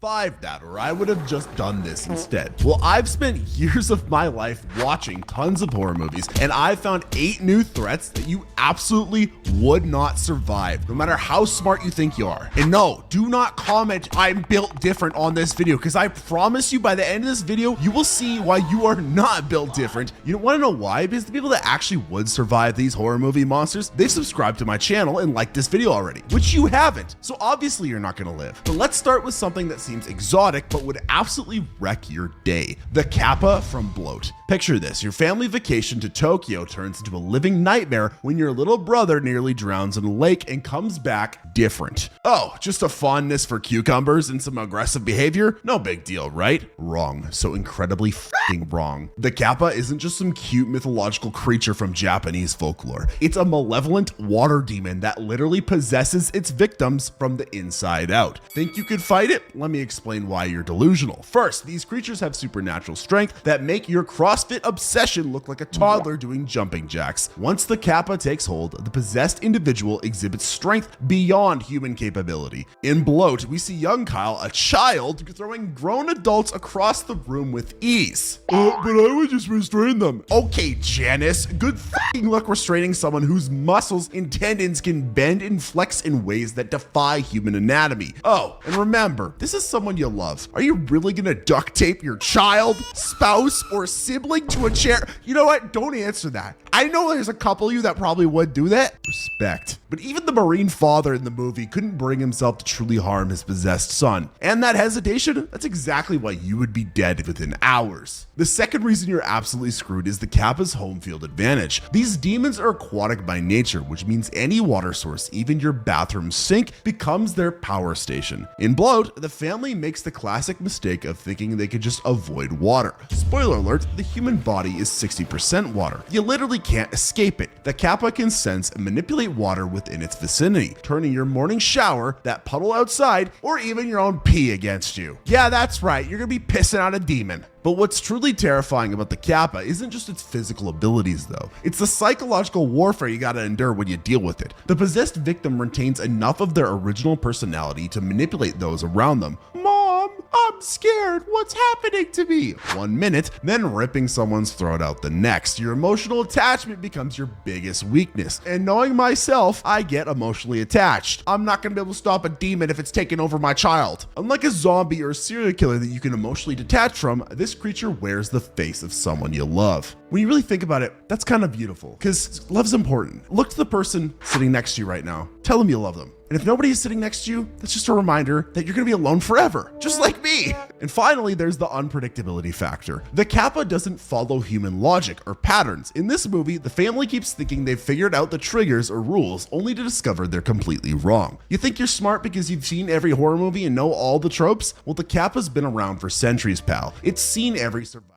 survived that, or I would have just done this instead. Well, I've spent years of my life watching tons of horror movies, and I've found 8 new threats that you absolutely would not survive, no matter how smart you think you are. And no, do not comment "I'm built different" on this video, because I promise you by the end of this video, you will see why you are not built different. You don't want to know why? Because the people that actually would survive these horror movie monsters, they've subscribed to my channel and liked this video already, which you haven't. So obviously you're not gonna live. But let's start with something that seems exotic, but would absolutely wreck your day. The Kappa from Bloat. Picture this, your family vacation to Tokyo turns into a living nightmare when your little brother nearly drowns in a lake and comes back different. Oh, just a fondness for cucumbers and some aggressive behavior? No big deal, right? Wrong. So incredibly f***ing wrong. The Kappa isn't just some cute mythological creature from Japanese folklore. It's a malevolent water demon that literally possesses its victims from the inside out. Think you could fight it? Let me explain why you're delusional. First, these creatures have supernatural strength that make your CrossFit obsession look like a toddler doing jumping jacks. Once the Kappa takes hold, the possessed individual exhibits strength beyond human capability. In Bloat, we see young Kyle, a child, throwing grown adults across the room with ease. But I would just restrain them. Okay, Janice, good f***ing luck restraining someone whose muscles and tendons can bend and flex in ways that defy human anatomy. Oh, and remember, this is someone you love. Are you really gonna duct tape your child, spouse, or sibling to a chair? You know what? Don't answer that. I know there's a couple of you that probably would do that. Respect. But even the Marine father in the movie couldn't bring himself to truly harm his possessed son. And that hesitation, that's exactly why you would be dead within hours. The second reason you're absolutely screwed is the Kappa's home field advantage. These demons are aquatic by nature, which means any water source, even your bathroom sink, becomes their power station. In Bloat, the family makes the classic mistake of thinking they could just avoid water. Spoiler alert, the human body is 60% water. You literally can't escape it. The Kappa can sense and manipulate water within its vicinity, turning your morning shower, that puddle outside, or even your own pee against you. Yeah, that's right, you're gonna be pissing out a demon. But what's truly terrifying about the Kappa isn't just its physical abilities though, it's the psychological warfare you gotta endure when you deal with it. The possessed victim retains enough of their original personality to manipulate those around them. Mom, I'm scared, what's happening to me? 1 minute, then ripping someone's throat out the next. Your emotional attachment becomes your biggest weakness. And knowing myself, I get emotionally attached. I'm not gonna be able to stop a demon if it's taking over my child. Unlike a zombie or a serial killer that you can emotionally detach from, this creature wears the face of someone you love. When you really think about it, that's kind of beautiful, because love's important. Look to the person sitting next to you right now. Tell them you love them. And if nobody is sitting next to you, that's just a reminder that you're gonna be alone forever, just like me. And finally, there's the unpredictability factor. The Kappa doesn't follow human logic or patterns. In this movie, the family keeps thinking they've figured out the triggers or rules, only to discover they're completely wrong. You think you're smart because you've seen every horror movie and know all the tropes? Well, the Kappa's been around for centuries, pal. It's seen every survival.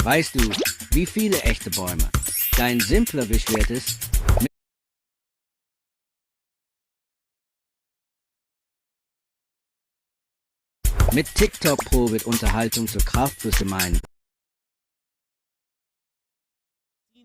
Weißt du, wie viele echte Bäume dein simpler Wischwert ist? Mit TikTok Pro wird Unterhaltung zur Kraft fürs Gemein.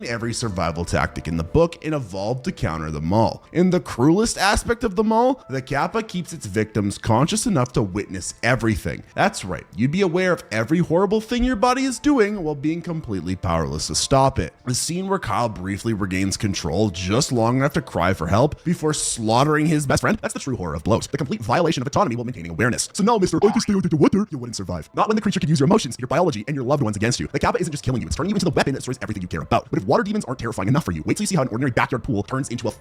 Every survival tactic in the book and evolved to counter them all. In the cruelest aspect of them all, the Kappa keeps its victims conscious enough to witness everything. That's right, you'd be aware of every horrible thing your body is doing while being completely powerless to stop it. The scene where Kyle briefly regains control just long enough to cry for help before slaughtering his best friend, that's the true horror of Bloat. The complete violation of autonomy while maintaining awareness. So no, Mr. I can stay under the water, you wouldn't survive. Not when the creature can use your emotions, your biology, and your loved ones against you. The Kappa isn't just killing you, it's turning you into the weapon that destroys everything you care about. But if water demons aren't terrifying enough for you, wait till you see how an ordinary backyard pool turns into a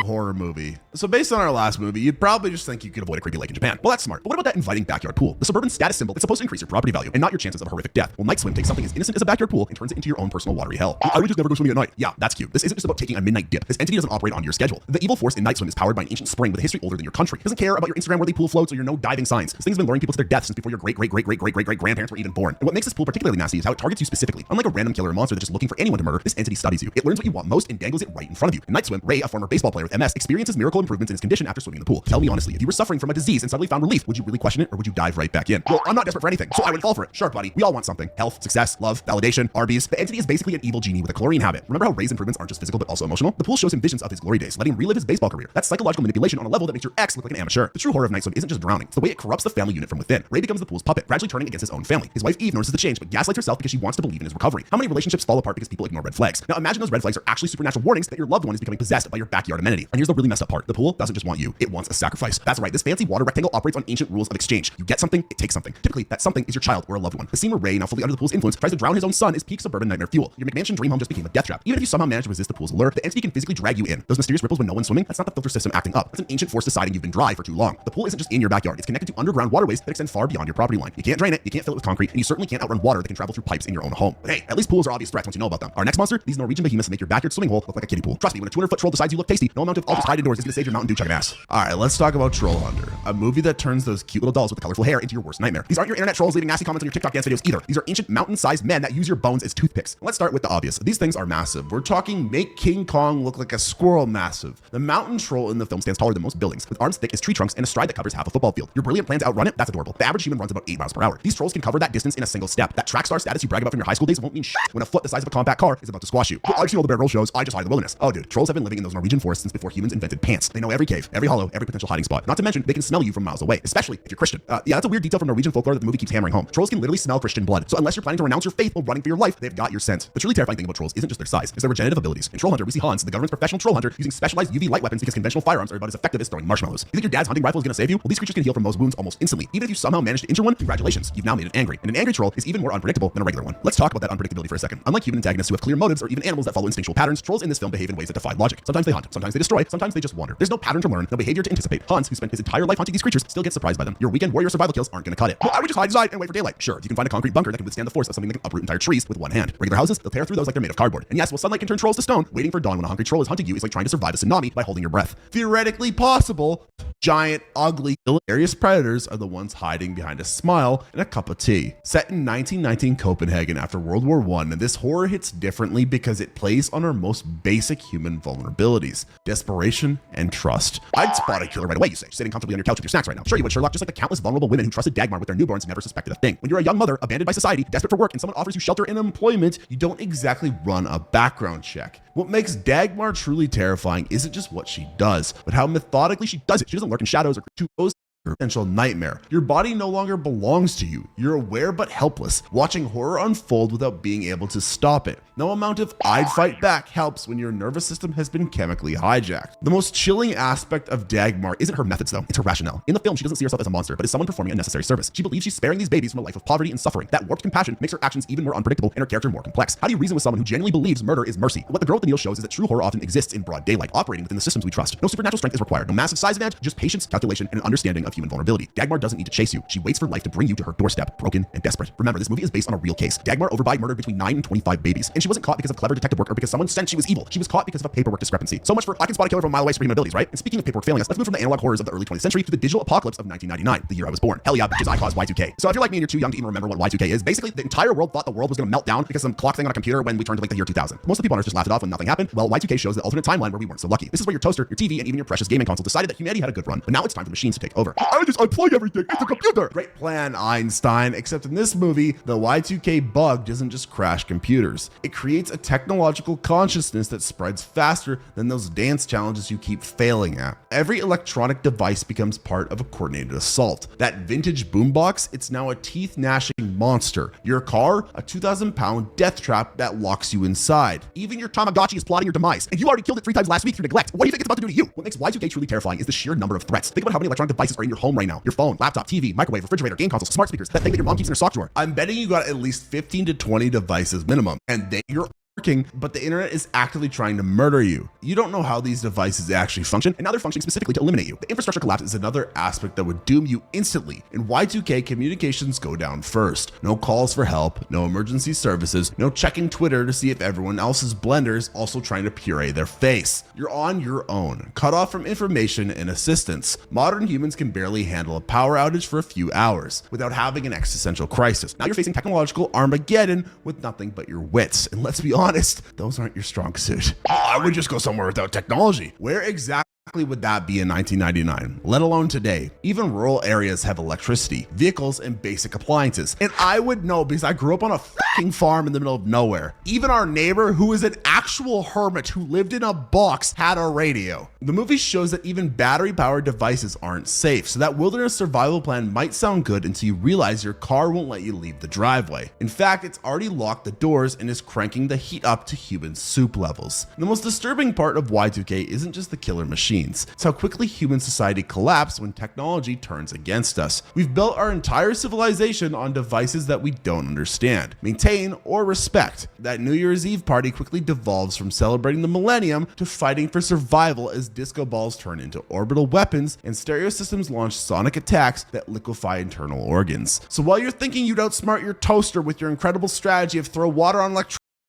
horror movie. So based on our last movie, you'd probably just think you could avoid a creepy lake in Japan. Well, that's smart. But what about that inviting backyard pool? The suburban status symbol that's supposed to increase your property value and not your chances of a horrific death. Well, Night Swim takes something as innocent as a backyard pool and turns it into your own personal watery hell. I would just never go swimming at night. Yeah, that's cute. This isn't just about taking a midnight dip. This entity doesn't operate on your schedule. The evil force in Night Swim is powered by an ancient spring with a history older than your country. It doesn't care about your Instagram worthy pool floats or your no diving signs. This thing's been luring people to their death since before your great-great-great-great-great-great-grandparents were even born. And what makes this pool particularly nasty is how it targets you specifically. Unlike a random killer or monster that's just looking for anyone to murder, this entity entity studies you. It learns what you want most and dangles it right in front of you. In Night Swim, Ray, a former baseball player with MS, experiences miracle improvements in his condition after swimming in the pool. Tell me honestly, if you were suffering from a disease and suddenly found relief, would you really question it or would you dive right back in? Well, I'm not desperate for anything, so I would fall for it. Sure, buddy. We all want something. Health, success, love, validation, Arby's. The entity is basically an evil genie with a chlorine habit. Remember how Ray's improvements aren't just physical but also emotional? The pool shows him visions of his glory days, letting him relive his baseball career. That's psychological manipulation on a level that makes your ex look like an amateur. The true horror of Night Swim isn't just drowning. It's the way it corrupts the family unit from within. Ray becomes the pool's puppet, gradually turning against his own family. His wife Eve notices the change, but gaslights herself because she wants to believe in his recovery. How many relationships fall apart because people ignore red flags? Now imagine those red flags are actually supernatural warnings that your loved one is becoming possessed by your backyard amenity. And here's the really messed up part. The pool doesn't just want you, it wants a sacrifice. That's right, this fancy water rectangle operates on ancient rules of exchange. You get something, it takes something. Typically, that something is your child or a loved one. The scene where Ray, now fully under the pool's influence, tries to drown his own son is peak suburban nightmare fuel. Your McMansion dream home just became a death trap. Even if you somehow manage to resist the pool's allure, the entity can physically drag you in. Those mysterious ripples when no one's swimming, that's not the filter system acting up. That's an ancient force deciding you've been dry for too long. The pool isn't just in your backyard, it's connected to underground waterways that extend far beyond your property line. You can't drain it, you can't fill it with concrete, and you certainly can't outrun water that can travel through pipes in your own home. But hey, at least pools are obvious threats once you know about them. Our next monster, these Norwegian behemoths make your backyard swimming hole look like a kiddie pool. Trust me, when a 200-foot troll decides you look tasty, no amount of I'll just hide indoors is gonna save your Mountain Dew chugging ass. Alright, let's talk about Troll Hunter, a movie that turns those cute little dolls with the colorful hair into your worst nightmare. These aren't your internet trolls leaving nasty comments on your TikTok dance videos either. These are ancient mountain-sized men that use your bones as toothpicks. Let's start with the obvious. These things are massive. We're talking make King Kong look like a squirrel massive. The mountain troll in the film stands taller than most buildings, with arms thick as tree trunks and a stride that covers half a football field. Your brilliant plan to outrun it? That's adorable. The average human runs about 8 miles per hour. These trolls can cover that distance in a single step. That track star status you brag about from your high school days won't mean shit when a foot the size of a compact car is about to squash you. Well, I've seen all the Bear Grylls shows, I just hide in the wilderness. Oh dude, trolls have been living in those Norwegian forests since before humans invented pants. They know every cave, every hollow, every potential hiding spot. Not to mention, they can smell you from miles away, especially if you're Christian. Yeah, that's a weird detail from Norwegian folklore that the movie keeps hammering home. Trolls can literally smell Christian blood, so unless you're planning to renounce your faith while running for your life, they've got your scent. The truly terrifying thing about trolls isn't just their size, it's their regenerative abilities. In Troll Hunter, we see Hans, the government's professional troll hunter, using specialized UV light weapons because conventional firearms are about as effective as throwing marshmallows. You think your dad's hunting rifle is gonna save you? Well, these creatures can heal from most wounds almost instantly. Even if you somehow manage to injure one, congratulations, you've now made it angry. And an angry troll is even more unpredictable than a regular one. Let's talk about that unpredictability for a second. Unlike human antagonists who have clear motives or even animals that follow instinctual patterns, trolls in this film behave in ways that defy logic. Sometimes they hunt, sometimes they destroy, sometimes they just wander. There's no pattern to learn, no behavior to anticipate. Hans, who spent his entire life hunting these creatures, still gets surprised by them. Your weekend warrior survival kills aren't gonna cut it. Well, I would just hide inside and wait for daylight. Sure, if you can find a concrete bunker that can withstand the force of something that can uproot entire trees with one hand. Regular houses, they'll tear through those like they're made of cardboard. And yes, while sunlight can turn trolls to stone, waiting for dawn when a hungry troll is hunting you is like trying to survive a tsunami by holding your breath. Theoretically possible. Giant, ugly, hilarious predators are the ones hiding behind a smile and a cup of tea. Set in 1919 Copenhagen after World War I, this horror hits differently because it plays on our most basic human vulnerabilities: desperation and trust. I'd spot a killer right away, you say, sitting comfortably on your couch with your snacks right now. Sure you would, Sherlock, just like the countless vulnerable women who trusted Dagmar with their newborns and never suspected a thing. When you're a young mother, abandoned by society, desperate for work, and someone offers you shelter and employment, you don't exactly run a background check. What makes Dagmar truly terrifying isn't just what she does, but how methodically she does it. She doesn't lurk in shadows or too close. Potential nightmare. Your body no longer belongs to you. You're aware but helpless, watching horror unfold without being able to stop it. No amount of "I'd fight back" helps when your nervous system has been chemically hijacked. The most chilling aspect of Dagmar isn't her methods though, it's her rationale. In the film, she doesn't see herself as a monster, but as someone performing a necessary service. She believes she's sparing these babies from a life of poverty and suffering. That warped compassion makes her actions even more unpredictable and her character more complex. How do you reason with someone who genuinely believes murder is mercy? What the girl with the needle shows is that true horror often exists in broad daylight, operating within the systems we trust. No supernatural strength is required, no massive size advantage, just patience, calculation, and an understanding of human vulnerability. Dagmar doesn't need to chase you. She waits for life to bring you to her doorstep, broken and desperate. Remember, this movie is based on a real case. Dagmar Overby murdered between 9 and 25 babies, and she wasn't caught because of clever detective work or because someone sensed she was evil. She was caught because of a paperwork discrepancy. So much for I can spot a killer from a mile away superhuman abilities, right? And speaking of paperwork failing us, let's move from the analog horrors of the early 20th century to the digital apocalypse of 1999, the year I was born. Hell yeah, bitches, I caused Y2K. So if you're like me and you're too young to even remember what Y2K is, basically the entire world thought the world was gonna melt down because of some clock thing on a computer when we turned to like the year 2000. Most of the people on Earth just laughed it off when nothing happened. Well, Y2K shows the alternate timeline where we weren't so lucky. This is where your toaster, your TV, and even your precious gaming console decided that humanity had a good run, but now it's time for machines to take over. I just unplug everything. It's a computer. Great plan, Einstein, except in this movie, the Y2K bug doesn't just crash computers. It creates a technological consciousness that spreads faster than those dance challenges you keep failing at. Every electronic device becomes part of a coordinated assault. That vintage boombox, it's now a teeth-gnashing monster. Your car, a 2,000-pound death trap that locks you inside. Even your Tamagotchi is plotting your demise, and you already killed it 3 times last week through neglect. What do you think it's about to do to you? What makes Y2K truly terrifying is the sheer number of threats. Think about how many electronic devices are in your home right now. Your phone, laptop, TV, microwave, refrigerator, game consoles, smart speakers, that thing that your mom keeps in her sock drawer. I'm betting you got at least 15 to 20 devices minimum, and then you're working, but the internet is actively trying to murder you. You don't know how these devices actually function, and now they're functioning specifically to eliminate you. The infrastructure collapse is another aspect that would doom you instantly. In Y2K, communications go down first. No calls for help, no emergency services, no checking Twitter to see if everyone else's blender is also trying to puree their face. You're on your own, cut off from information and assistance. Modern humans can barely handle a power outage for a few hours without having an existential crisis. Now you're facing technological Armageddon with nothing but your wits. And let's be honest, honest, those aren't your strong suit. I would just go somewhere without technology. Where exactly would that be in 1999, let alone today? Even rural areas have electricity, vehicles, and basic appliances. And I would know because I grew up on a fucking farm in the middle of nowhere. Even our neighbor, who is an actual hermit who lived in a box, had a radio. The movie shows that even battery-powered devices aren't safe, so that wilderness survival plan might sound good until you realize your car won't let you leave the driveway. In fact, it's already locked the doors and is cranking the heat up to human soup levels. The most disturbing part of Y2K isn't just the killer machine. It's how quickly human society collapses when technology turns against us. We've built our entire civilization on devices that we don't understand, maintain, or respect. That New Year's Eve party quickly devolves from celebrating the millennium to fighting for survival as disco balls turn into orbital weapons and stereo systems launch sonic attacks that liquefy internal organs. So while you're thinking you'd outsmart your toaster with your incredible strategy of throw water on electricity,